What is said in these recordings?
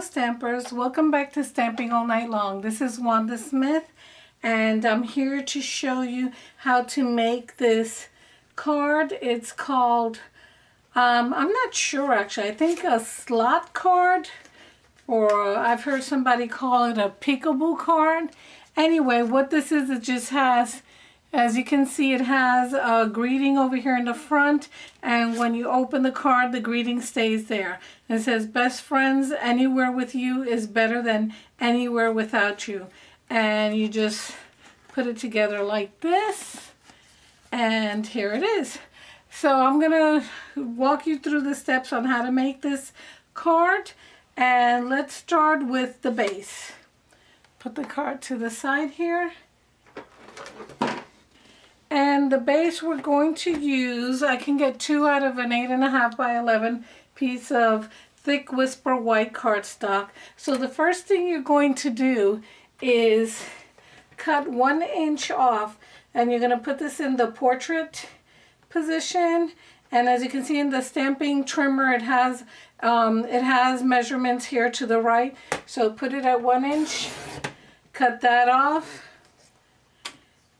Stampers, welcome back to Stamping All Night Long. This is Wanda Smith and I'm here to show you how to make this card. It's called, I'm not sure actually, I think a slot card, or I've heard somebody call it a peekaboo card. Anyway, what this is, it just has, as you can see, it has a greeting over here in the front, and when you open the card, the greeting stays there. It says, best friends, anywhere with you is better than anywhere without you. And you just put it together like this, and here it is. So I'm going to walk you through the steps on how to make this card, and let's start with the base. Put the card to the side here. And the base we're going to use, I can get 2 out of an 8.5 by 11 piece of thick whisper white cardstock. So the first thing you're going to do is cut 1 inch off, and you're going to put this in the portrait position. And as you can see in the stamping trimmer, it has measurements here to the right. So put it at 1 inch, cut that off.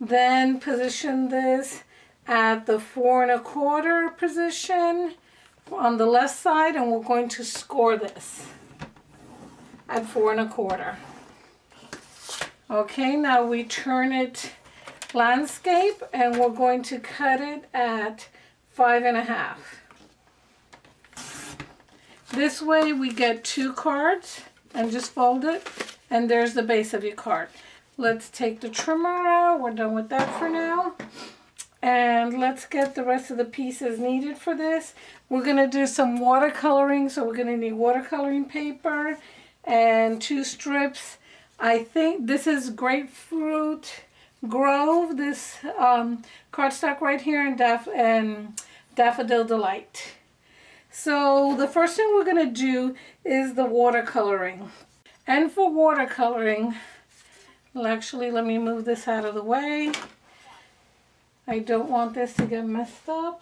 Then position this at the 4 1/4 position on the left side, and we're going to score this at 4 1/4. Okay, now we turn it landscape, and we're going to cut it at 5 1/2. This way we get 2 cards, and just fold it, and there's the base of your card. Let's take the trimmer out. We're done with that for now. And let's get the rest of the pieces needed for this. We're going to do some watercoloring. So we're going to need watercoloring paper and 2 strips. I think this is Grapefruit Grove, this cardstock right here, and Daffodil Delight. So the first thing we're going to do is the watercoloring. And for watercoloring, well, actually, let me move this out of the way. I don't want this to get messed up.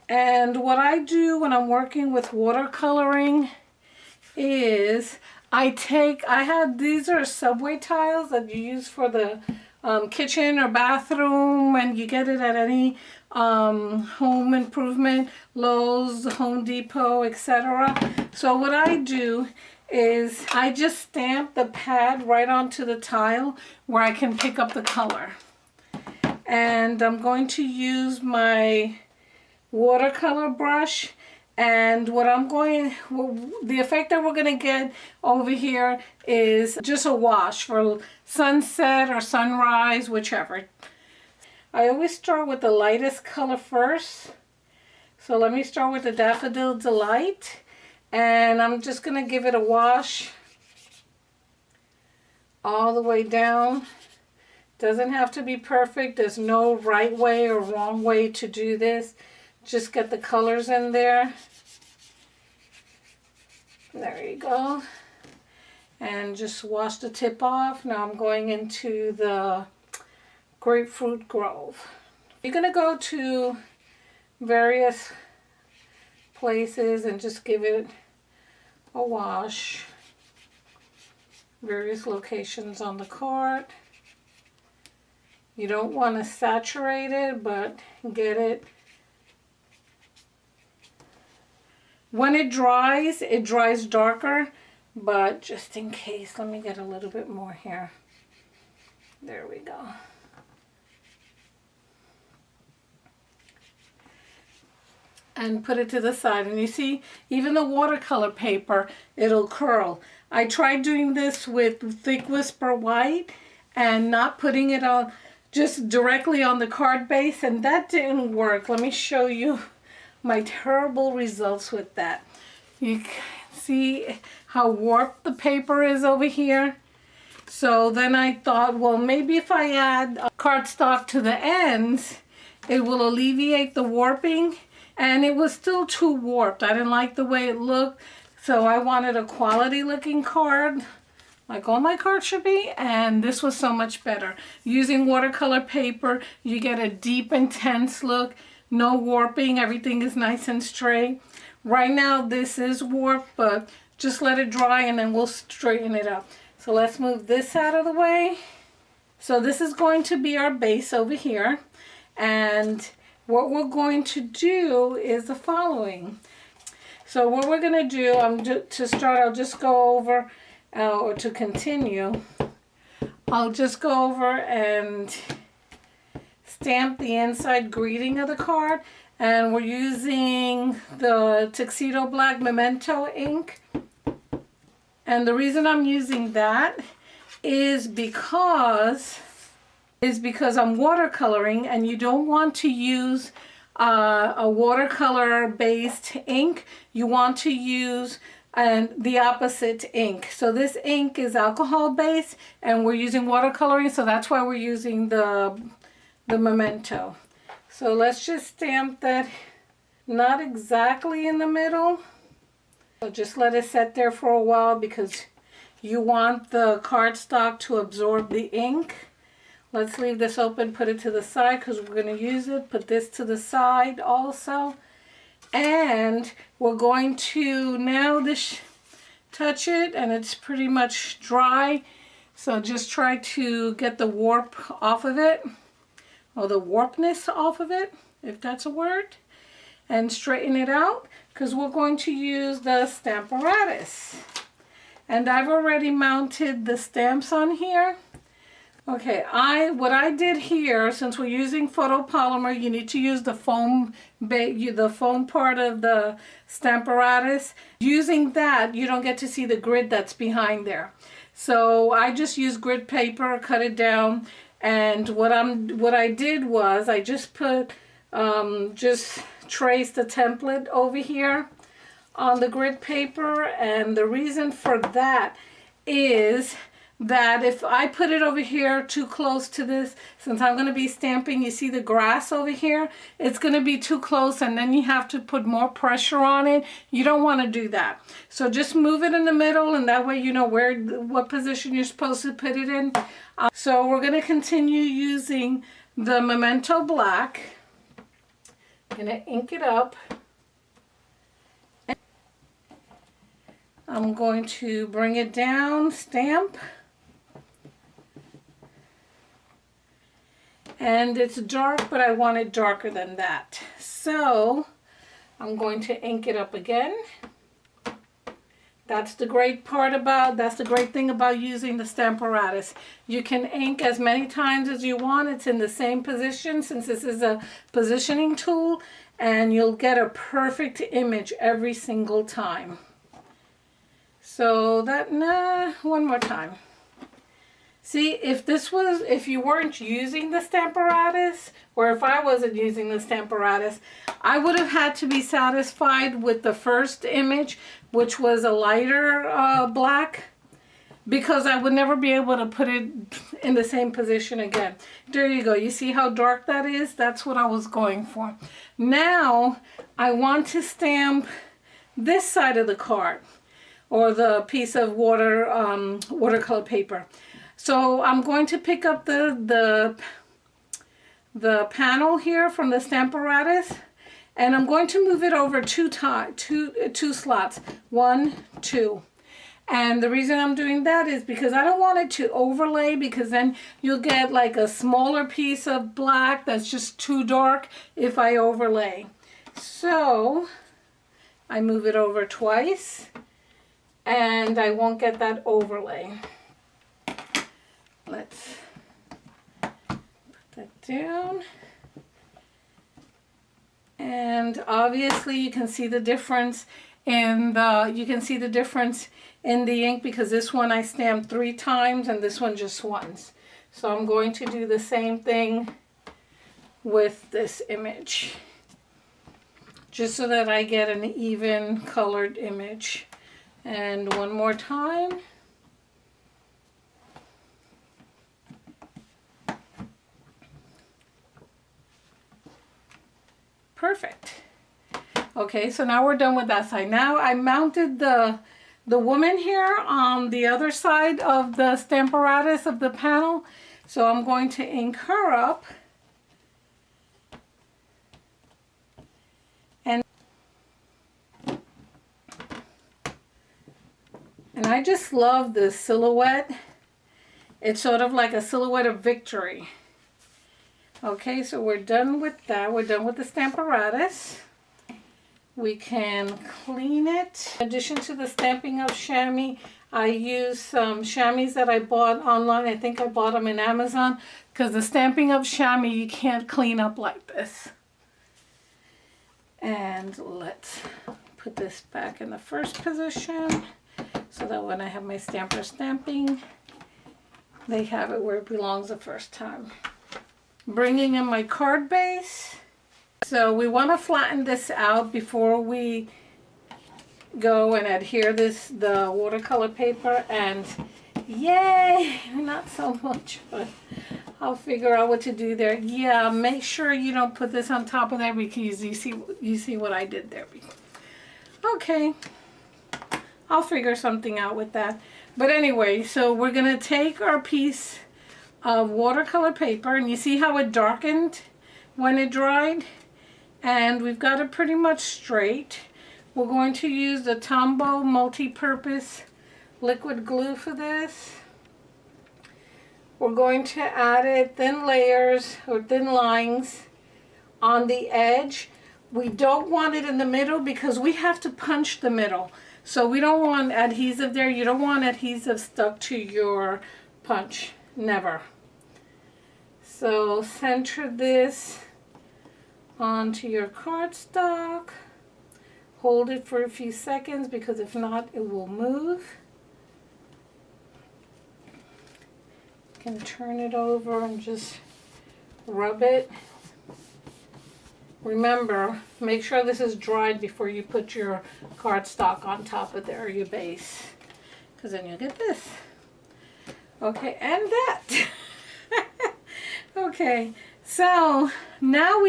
And what I do when I'm working with watercoloring is these are subway tiles that you use for the kitchen or bathroom, and you get it at any home improvement, Lowe's, Home Depot, etc. So what I do is I just stamp the pad right onto the tile where I can pick up the color. And I'm going to use my watercolor brush, and the effect that we're going to get over here is just a wash for sunset or sunrise, whichever. I always start with the lightest color first. So let me start with the Daffodil Delight. And I'm just going to give it a wash all the way down. Doesn't have to be perfect. There's no right way or wrong way to do this. Just get the colors in there. There you go. And just wash the tip off. Now I'm going into the Grapefruit Grove. You're going to go to various places and just give it a wash. Various locations on the card. You don't want to saturate it, but get it. When it dries darker, but just in case, let me get a little bit more here. There we go. And put it to the side, and you see, even the watercolor paper, it'll curl. I tried doing this with thick whisper white and not putting it on just directly on the card base, and that didn't work. Let me show you my terrible results with that. You can see how warped the paper is over here. So then I thought, well, maybe if I add cardstock to the ends, it will alleviate the warping. And it was still too warped. I didn't like the way it looked. So I wanted a quality looking card, like all my cards should be. And this was so much better. Using watercolor paper, you get a deep, intense look. No warping. Everything is nice and straight. Right now this is warped, but just let it dry and then we'll straighten it up. So let's move this out of the way. So this is going to be our base over here. And what we're going to do is the following. So what we're going to do, to start, I'll just go over, or to continue, I'll just go over and stamp the inside greeting of the card. And we're using the Tuxedo Black Memento ink. And the reason I'm using that is because I'm watercoloring, and you don't want to use a watercolor based ink. You want to use the opposite ink. So this ink is alcohol based and we're using watercoloring, so that's why we're using the Memento. So let's just stamp that, not exactly in the middle. So just let it set there for a while because you want the cardstock to absorb the ink. Let's leave this open, put it to the side because we're going to use it. Put this to the side also. And we're going to now touch it, and it's pretty much dry. So just try to get the warp off of it, or the warpness off of it, if that's a word, and straighten it out because we're going to use the Stamparatus. And I've already mounted the stamps on here. Okay, what I did here, since we're using photopolymer, you need to use the foam part of the Stamparatus. Using that, you don't get to see the grid that's behind there. So I just used grid paper, cut it down, and what I did was I just put just traced the template over here on the grid paper. And the reason for that is that if I put it over here too close to this, since I'm going to be stamping, you see the grass over here, it's going to be too close and then you have to put more pressure on it. You don't want to do that. So just move it in the middle, and that way you know what position you're supposed to put it in. So we're going to continue using the Memento Black. I'm going to ink it up. I'm going to bring it down, stamp. And it's dark, but I want it darker than that. So I'm going to ink it up again. That's the great thing about using the Stamparatus. You can ink as many times as you want. It's in the same position, since this is a positioning tool, and you'll get a perfect image every single time. So one more time. See, if you weren't using the Stamparatus, or if I wasn't using the Stamparatus, I would have had to be satisfied with the first image, which was a lighter black, because I would never be able to put it in the same position again. There you go. You see how dark that is? That's what I was going for. Now, I want to stamp this side of the card, or the piece of watercolor paper. So I'm going to pick up the panel here from the Stamparatus, and I'm going to move it over two slots, 1, 2. And the reason I'm doing that is because I don't want it to overlay, because then you'll get like a smaller piece of black that's just too dark if I overlay. So I move it over twice, and I won't get that overlay. Let's put that down. And obviously you can see the difference in the ink, because this one I stamped 3 times and this one just once. So I'm going to do the same thing with this image, just so that I get an even colored image. And one more time. Perfect. Okay, so now we're done with that side. Now I mounted the woman here on the other side of the Stamparatus of the panel. So I'm going to ink her up. And And I just love this silhouette. It's sort of like a silhouette of victory. Okay, so we're done with that. We're done with the Stamparatus. We can clean it. In addition to the Stampin'Up chamois, I use some chamois that I bought online. I think I bought them in Amazon, because the Stampin'Up chamois you can't clean up like this. And let's put this back in the first position so that when I have my stamper stamping, they have it where it belongs the first time. Bringing in my card base. So we want to flatten this out before we go and adhere the watercolor paper, and yay, not so much, but I'll figure out what to do there. Yeah, make sure you don't put this on top of there, because you see what I did there. Okay, I'll figure something out with that. But anyway, so we're gonna take our piece of watercolor paper, and you see how it darkened when it dried, and we've got it pretty much straight. We're going to use the Tombow multi-purpose liquid glue for this. We're going to add it thin layers or thin lines on the edge. We don't want it in the middle because we have to punch the middle. So we don't want adhesive there. You don't want adhesive stuck to your punch. Never. So center this onto your cardstock. Hold it for a few seconds, because if not, it will move. You can turn it over and just rub it. Remember, make sure this is dried before you put your cardstock on top of there, or your base, because then you'll get this. Okay, and that. Okay, so now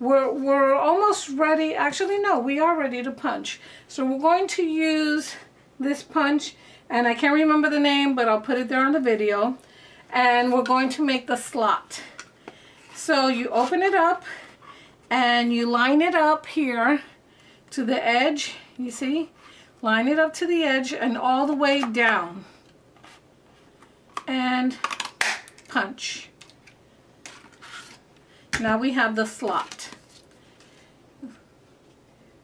we're almost ready. Actually, no, we are ready to punch. So we're going to use this punch, and I can't remember the name, but I'll put it there on the video. And we're going to make the slot. So you open it up, and you line it up here to the edge. You see? Line it up to the edge and all the way down. And punch. Now we have the slot.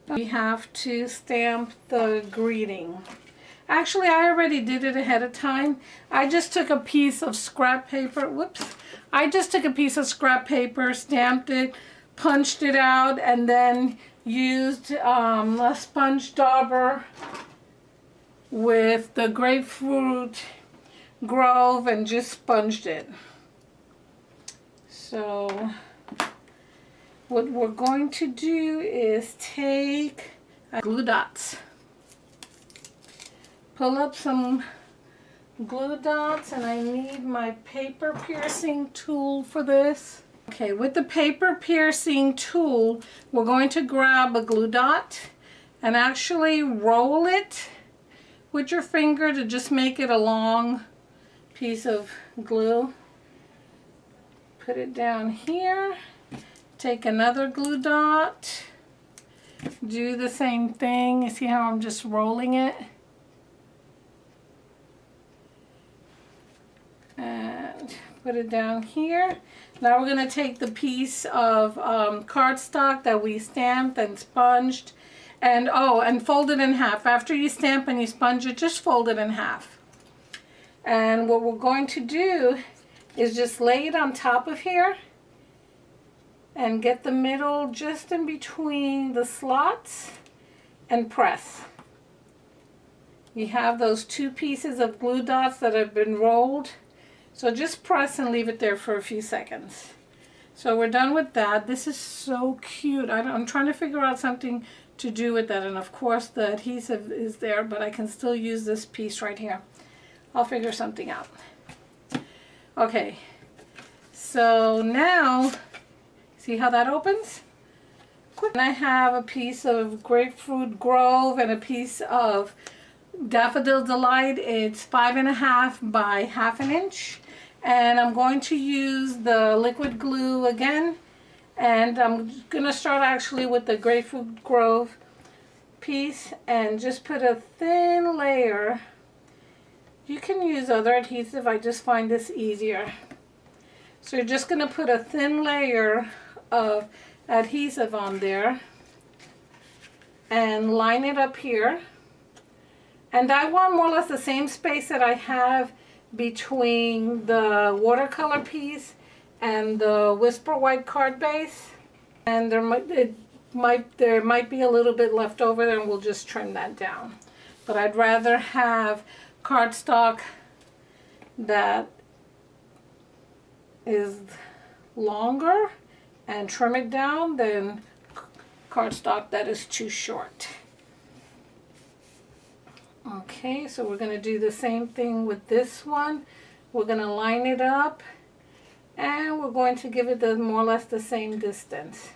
We have to stamp the greeting. Actually, I already did it ahead of time. I just took a piece of scrap paper. Whoops. I just took a piece of scrap paper, stamped it, punched it out, and then used a sponge dauber with the grapefruit grove and just sponged it. So what we're going to do is take glue dots. Pull up some glue dots, and I need my paper piercing tool for this. Okay, with the paper piercing tool, we're going to grab a glue dot and actually roll it with your finger to just make it a long piece of glue. Put it down here. Take another glue dot. Do the same thing. You see how I'm just rolling it? And put it down here. Now we're going to take the piece of cardstock that we stamped and sponged, and fold it in half. After you stamp and you sponge it, just fold it in half. And what we're going to do is just lay it on top of here and get the middle just in between the slots and press. You have those two pieces of glue dots that have been rolled. So just press and leave it there for a few seconds. So we're done with that. This is so cute. I'm trying to figure out something to do with that. And of course the adhesive is there, but I can still use this piece right here. I'll figure something out. Okay. So now, see how that opens? And I have a piece of Grapefruit Grove and a piece of Daffodil Delight. It's 5.5 by 1/2 inch. And I'm going to use the liquid glue again. And I'm going to start actually with the Grapefruit Grove piece and just put a thin layer You can use other adhesive, I just find this easier. So you're just going to put a thin layer of adhesive on there and line it up here. And I want more or less the same space that I have between the watercolor piece and the Whisper White card base. And there might be a little bit left over there, and we'll just trim that down. But I'd rather have cardstock that is longer and trim it down than cardstock that is too short. Okay, so we're going to do the same thing with this one. We're going to line it up and we're going to give it the more or less the same distance.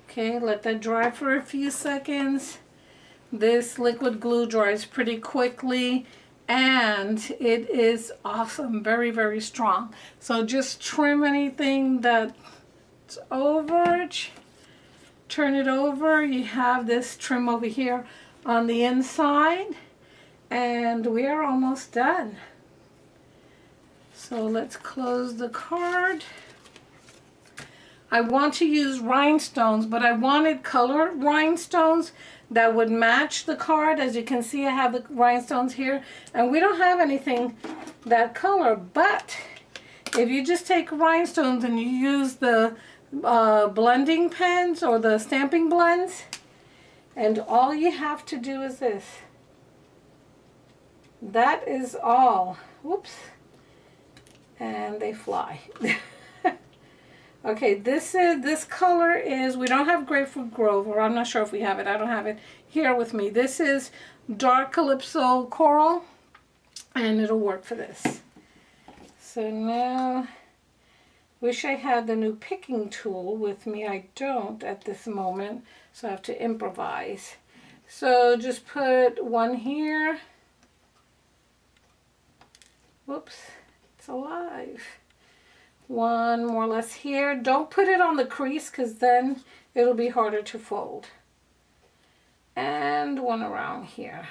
Okay, let that dry for a few seconds. This liquid glue dries pretty quickly and it is awesome, very, very strong. So just trim anything that's over, turn it over. You have this trim over here on the inside, and we are almost done. So let's close the card. I want to use rhinestones, but I wanted colored rhinestones that would match the card. As you can see, I have the rhinestones here, and we don't have anything that color, but if you just take rhinestones and you use the blending pens or the stamping blends, and all you have to do is this. That is all. Whoops. And they fly. Okay, this color is, we don't have Grapefruit Grove, or I'm not sure if we have it. I don't have it here with me. This is Dark Calypso Coral, and it'll work for this. So now, wish I had the new picking tool with me. I don't at this moment, so I have to improvise. So just put one here. Whoops, it's alive. One more or less here. Don't put it on the crease because then it'll be harder to fold. And one around here.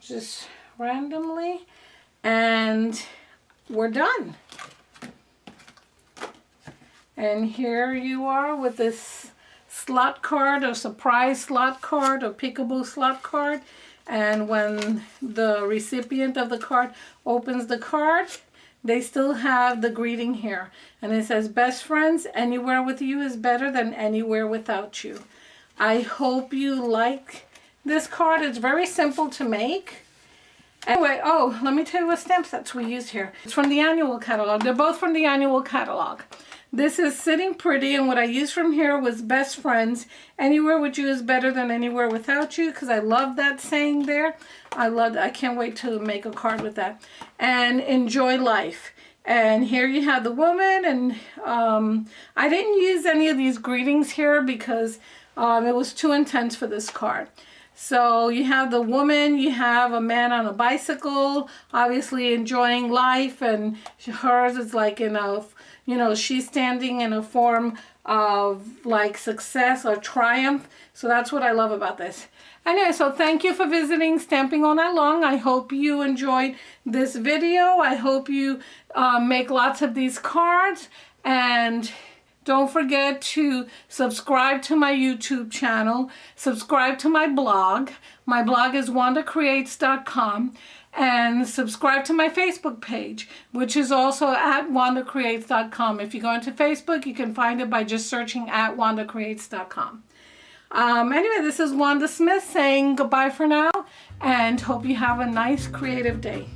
Just randomly. And we're done. And here you are with this slot card, or surprise slot card, or peekaboo slot card. And when the recipient of the card opens the card, they still have the greeting here. And it says, best friends, anywhere with you is better than anywhere without you. I hope you like this card. It's very simple to make. Anyway, oh, let me tell you what stamp sets we use here. It's from the annual catalog. They're both from the annual catalog. This is Sitting Pretty, and what I used from here was Best Friends. Anywhere with you is better than anywhere without you, because I love that saying there. I can't wait to make a card with that. And Enjoy Life. And here you have the woman, and I didn't use any of these greetings here because it was too intense for this card. So you have the woman, you have a man on a bicycle, obviously enjoying life, and hers is like in a, you know, she's standing in a form of like success or triumph. So that's what I love about this. Anyway, so thank you for visiting Stamping All Night Long. I hope you enjoyed this video. I hope you make lots of these cards, and don't forget to subscribe to my YouTube channel, subscribe to my blog. My blog is wandacreates.com, and subscribe to my Facebook page, which is also at wandacreates.com. If you go into Facebook, you can find it by just searching at wandacreates.com. Anyway, this is Wanda Smith saying goodbye for now, and hope you have a nice creative day.